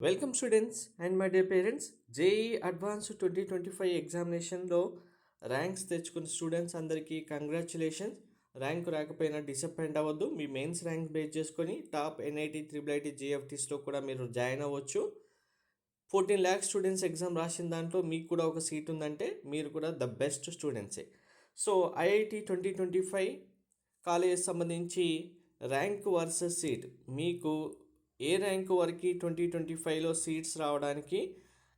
Welcome students and my dear parents. JEE advance 2025 ఎగ్జామినేషన్లో ranks తెచ్చుకున్న students అందరికీ congratulations. Rank రాకపోయినా డిసప్పాయింట్ అవ్వద్దు. మీ మెయిన్స్ ర్యాంక్ బేస్ చేసుకొని టాప్ ఎన్ఐటి త్రిబుల్ ఐటీ జిఎఫ్టీస్లో కూడా మీరు జాయిన్ అవ్వచ్చు. 14 lakhs స్టూడెంట్స్ ఎగ్జామ్ రాసిన దాంట్లో మీకు కూడా ఒక సీట్ ఉందంటే మీరు కూడా ద బెస్ట్ స్టూడెంట్సే. సో ఐఐటి 2025 కాలేజ్ సంబంధించి ర్యాంక్ వర్సెస్ సీట్, మీకు ఏ ర్యాంక్ వరకు 2025లో సీట్స్ రావడానికి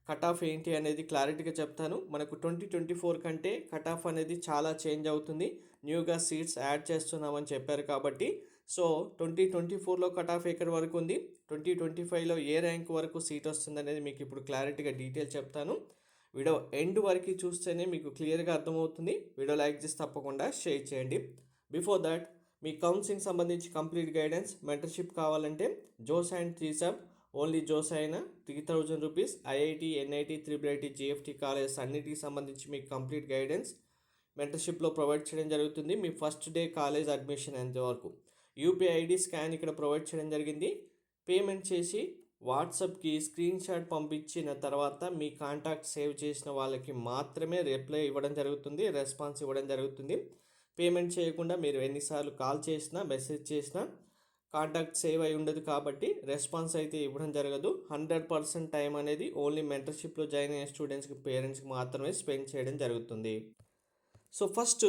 కట్ ఆఫ్ ఏంటి అనేది క్లారిటీగా చెప్తాను. మనకు 2024 కంటే కట్ ఆఫ్ అనేది చాలా చేంజ్ అవుతుంది. న్యూగా సీట్స్ యాడ్ చేస్తున్నామని చెప్పారు కాబట్టి సో 2024లో కట్ ఆఫ్ ఎక్కడి వరకు ఉంది, 2025లో ఏ ర్యాంక్ వరకు సీట్ వస్తుంది అనేది మీకు ఇప్పుడు క్లారిటీగా డీటెయిల్ చెప్తాను. వీడియో ఎండ్ వరకు చూస్తేనే మీకు క్లియర్గా అర్థమవుతుంది. వీడియో లైక్ చేసి తప్పకుండా షేర్ చేయండి. బిఫోర్ దట్, మీ కౌన్సిలింగ్ సంబంధించి కంప్లీట్ గైడెన్స్ మెంటర్షిప్ కావాలంటే జోస్ అండ్ త్రీసప్ ఓన్లీ జోస్ అయినా 3000 rupees. IIT, NIT, triple IT, GFT colleges అన్నిటికి సంబంధించి మీకు కంప్లీట్ గైడెన్స్ మెంటర్షిప్లో ప్రొవైడ్ చేయడం జరుగుతుంది. మీ ఫస్ట్ డే కాలేజ్ అడ్మిషన్ అంతవరకు యూపీఐ ఐడి స్కాన్ ఇక్కడ ప్రొవైడ్ చేయడం జరిగింది. పేమెంట్ చేసి వాట్సాప్కి స్క్రీన్ షాట్ పంపించిన తర్వాత మీ కాంటాక్ట్ సేవ్ చేసిన వాళ్ళకి మాత్రమే రిప్లై ఇవ్వడం జరుగుతుంది, రెస్పాన్స్ ఇవ్వడం జరుగుతుంది. పేమెంట్ చేయకుండా మీరు ఎన్నిసార్లు కాల్ చేసినా మెసేజ్ చేసినా కాంటాక్ట్ సేవ్ అయి ఉండదు కాబట్టి రెస్పాన్స్ అయితే ఇవ్వడం జరగదు. 100% టైం అనేది ఓన్లీ మెంటర్షిప్లో జాయిన్ అయిన స్టూడెంట్స్కి, పేరెంట్స్కి మాత్రమే స్పెండ్ చేయడం జరుగుతుంది. సో ఫస్ట్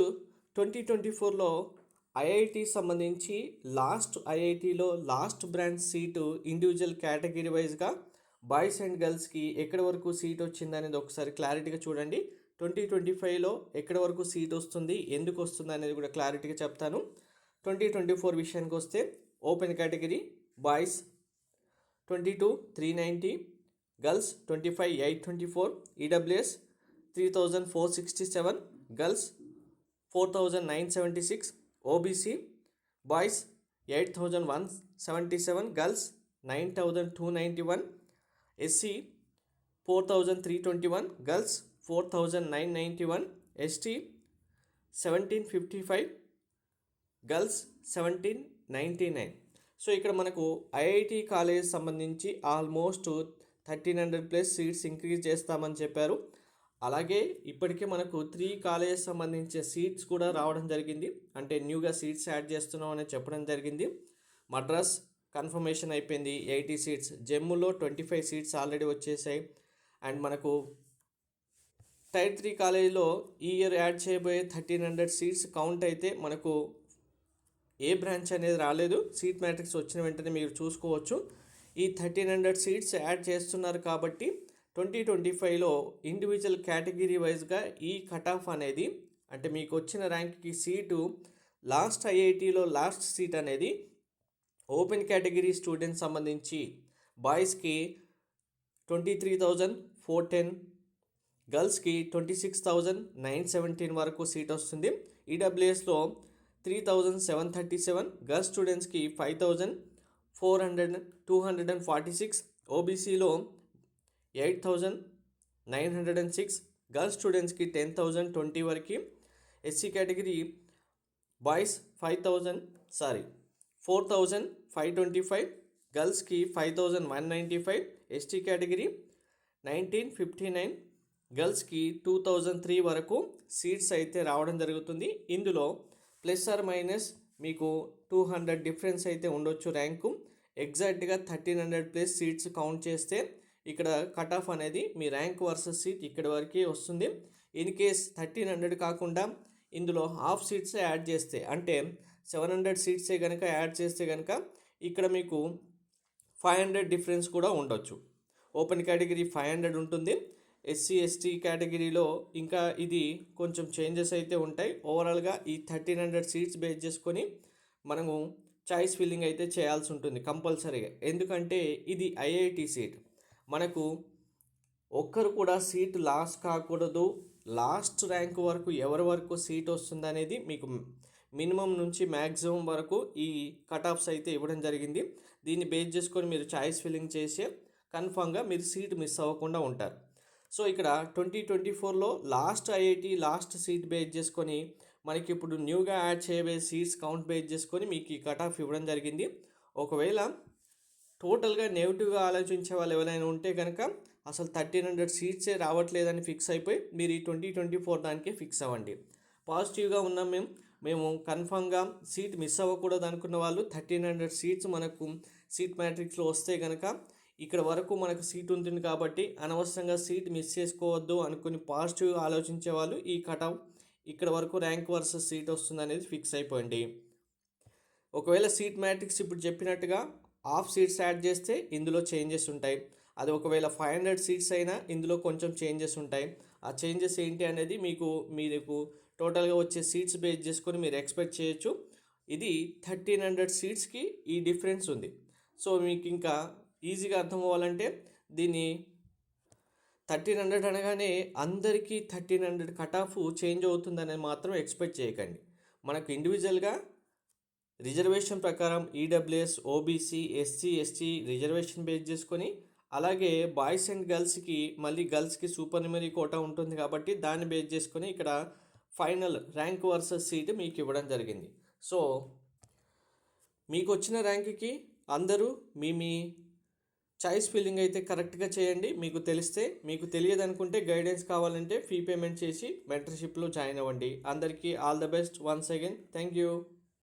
2024లో ఐఐటి సంబంధించి ఐఐటిలో last branch seat individual category వైజ్గా బాయ్స్ అండ్ గర్ల్స్కి ఎక్కడి వరకు సీట్ వచ్చింది అనేది ఒకసారి క్లారిటీగా చూడండి. 2025లో ఎక్కడి వరకు సీట్ వస్తుంది, ఎందుకు వస్తుంది అనేది కూడా క్లారిటీగా చెప్తాను. 2024 విషయానికి వస్తే open category boys 22,390, girls 25,824, EWS 3,467, girls 4,976, OBC boys 8,177, girls 9,291, SC 4,321, girls 4,991, ST 1,755, girls 1,799. So ఇక్కడ మనకు ఐఐటి కాలేజ్ సంబంధించి ఆల్మోస్ట్ 1,300+ సీట్స్ ఇంక్రీజ్ చేస్తామని చెప్పారు. అలాగే ఇప్పటికే మనకు 3 కాలేజెస్ సంబంధించిన సీట్స్ కూడా రావడం జరిగింది. అంటే న్యూగా సీట్స్ యాడ్ చేస్తున్నాం అని చెప్పడం జరిగింది. మద్రాస్ కన్ఫర్మేషన్ అయిపోయింది, 80 సీట్స్. జమ్మూలో 25 సీట్స్ ఆల్రెడీ వచ్చేసాయి. అండ్ మనకు టైర్ 3 కాలేజీలో ఈ ఇయర్ యాడ్ చేయబోయే 1,300 సీట్స్ కౌంట్ అయితే మనకు ఏ బ్రాంచ్ అనేది రాలేదు. సీట్ మ్యాట్రిక్స్ వచ్చిన వెంటనే మీరు చూసుకోవచ్చు. ఈ 1,300 సీట్స్ యాడ్ చేస్తున్నారు కాబట్టి 2025లో ఇండివిజువల్ కేటగిరీ వైజ్గా ఈ కట్ ఆఫ్ అనేది, అంటే మీకు వచ్చిన ర్యాంక్కి సీటు లాస్ట్ ఐఐటిలో లాస్ట్ సీట్ అనేది ఓపెన్ కేటగిరీ స్టూడెంట్స్ సంబంధించి బాయ్స్కి 23,410, గర్ల్స్కి 26,917 వరకు సీట్ వస్తుంది. ఈడబ్ల్యూఎస్లో 3,737, గర్ల్స్ స్టూడెంట్స్కి 5,246, ఓబీసీలో 8,906, గర్ల్స్ స్టూడెంట్స్కి 10,020 వరకు, ఎస్సీ కేటగిరీ బాయ్స్ 4,525, గర్ల్స్కి 5,195, ఎస్టీ కేటగిరీ 1,959, గర్ల్స్కి 2,003 వరకు సీట్స్ అయితే రావడం జరుగుతుంది. ఇందులో ప్లస్ ఆర్ మైనస్ మీకు 200 డిఫరెన్స్ అయితే ఉండొచ్చు ర్యాంకు. ఎగ్జాక్ట్గా 1,300+ సీట్స్ కౌంట్ చేస్తే ఇక్కడ కట్ ఆఫ్ అనేది మీ ర్యాంక్ వర్సెస్ సీట్ ఇక్కడ వరకే వస్తుంది. ఇన్ కేస్ 1,300 కాకుండా ఇందులో హాఫ్ సీట్సే యాడ్ చేస్తే, అంటే 700 సీట్సే కనుక యాడ్ చేస్తే కనుక ఇక్కడ మీకు 500 డిఫరెన్స్ కూడా ఉండొచ్చు. ఓపెన్ కేటగిరీ 500 ఉంటుంది. ఎస్సీ ఎస్టీ కేటగిరీలో ఇంకా ఇది కొంచెం చేంజెస్ అయితే ఉంటాయి. ఓవరాల్గా ఈ 1,300 సీట్స్ బేస్ చేసుకొని మనము చాయిస్ ఫిల్లింగ్ అయితే చేయాల్సి ఉంటుంది కంపల్సరీగా. ఎందుకంటే ఇది ఐఐటి సీట్, మనకు ఒక్కరు కూడా సీట్ లాస్ కాకూడదు. లాస్ట్ ర్యాంక్ వరకు ఎవరి వరకు సీట్ వస్తుంది అనేది మీకు మినిమం నుంచి మ్యాక్సిమం వరకు ఈ కట్ ఆఫ్స్ అయితే ఇవ్వడం జరిగింది. దీన్ని బేస్ చేసుకొని మీరు చాయిస్ ఫిల్లింగ్ చేసే కన్ఫామ్గా మీరు సీట్ మిస్ అవ్వకుండా ఉంటారు. సో ఇక్కడ 2024లో last IIT last seat base చేసుకొని మనకి ఇప్పుడు న్యూగా యాడ్ చేయబోయే సీట్స్ కౌంట్ బేస్ చేసుకొని మీకు ఈ కట్ ఆఫ్ ఇవ్వడం జరిగింది. ఒకవేళ టోటల్గా నెగిటివ్గా ఆలోచించే వాళ్ళు ఎవరైనా ఉంటే కనుక అసలు 1300 సీట్సే రావట్లేదని ఫిక్స్ అయిపోయి మీరు ఈ 2024 దానికే ఫిక్స్ అవ్వండి. పాజిటివ్గా ఉన్నాం మేము కన్ఫామ్గా సీట్ మిస్ అవ్వకూడదు అనుకున్న వాళ్ళు 1300 సీట్స్ మనకు సీట్ మ్యాట్రిక్స్లో వస్తే కనుక ఇక్కడ వరకు మనకు సీట్ ఉంటుంది కాబట్టి అనవసరంగా సీట్ మిస్ చేసుకోవద్దు అనుకుని పాజిటివ్గా ఆలోచించే వాళ్ళు ఈ కటాఫ్ ఇక్కడ వరకు ర్యాంక్ వర్సెస్ సీట్ వస్తుంది అనేది ఫిక్స్ అయిపోయింది. ఒకవేళ సీట్ మ్యాట్రిక్స్ ఇప్పుడు చెప్పినట్టుగా హాఫ్ సీట్స్ యాడ్ చేస్తే ఇందులో చేంజెస్ ఉంటాయి. అది ఒకవేళ 500 సీట్స్ అయినా ఇందులో కొంచెం చేంజెస్ ఉంటాయి. ఆ చేంజెస్ ఏంటి అనేది మీకు టోటల్గా వచ్చే సీట్స్ బేస్ చేసుకొని మీరు ఎక్స్పెక్ట్ చేయొచ్చు. ఇది 1300 సీట్స్కి ఈ డిఫరెన్స్ ఉంది. సో మీకు ఇంకా ఈజీగా అర్థం అవ్వాలంటే దీన్ని 1300 అనగానే అందరికీ 1300 కట్ ఆఫ్ చేంజ్ అవుతుందని మాత్రం ఎక్స్పెక్ట్ చేయకండి. మనకు ఇండివిజువల్గా రిజర్వేషన్ ప్రకారం EWS, OBC, SC, ST reservation base చేసుకొని అలాగే బాయ్స్ అండ్ గర్ల్స్కి మళ్ళీ గర్ల్స్కి సూపర్ న్యూమరీ కోటా ఉంటుంది కాబట్టి దాన్ని బేస్ చేసుకొని ఇక్కడ ఫైనల్ ర్యాంక్ వర్సెస్ సీట్ మీకు ఇవ్వడం జరిగింది. సో మీకు వచ్చిన ర్యాంక్కి అందరూ మీ చాయిస్ ఫిల్లింగ్ అయితే కరెక్ట్గా చేయండి. మీకు తెలియదు అనుకుంటే గైడెన్స్ కావాలంటే ఫీ పేమెంట్ చేసి మెంటర్షిప్లో జాయిన్ అవ్వండి. అందరికీ all the best once again. Thank you.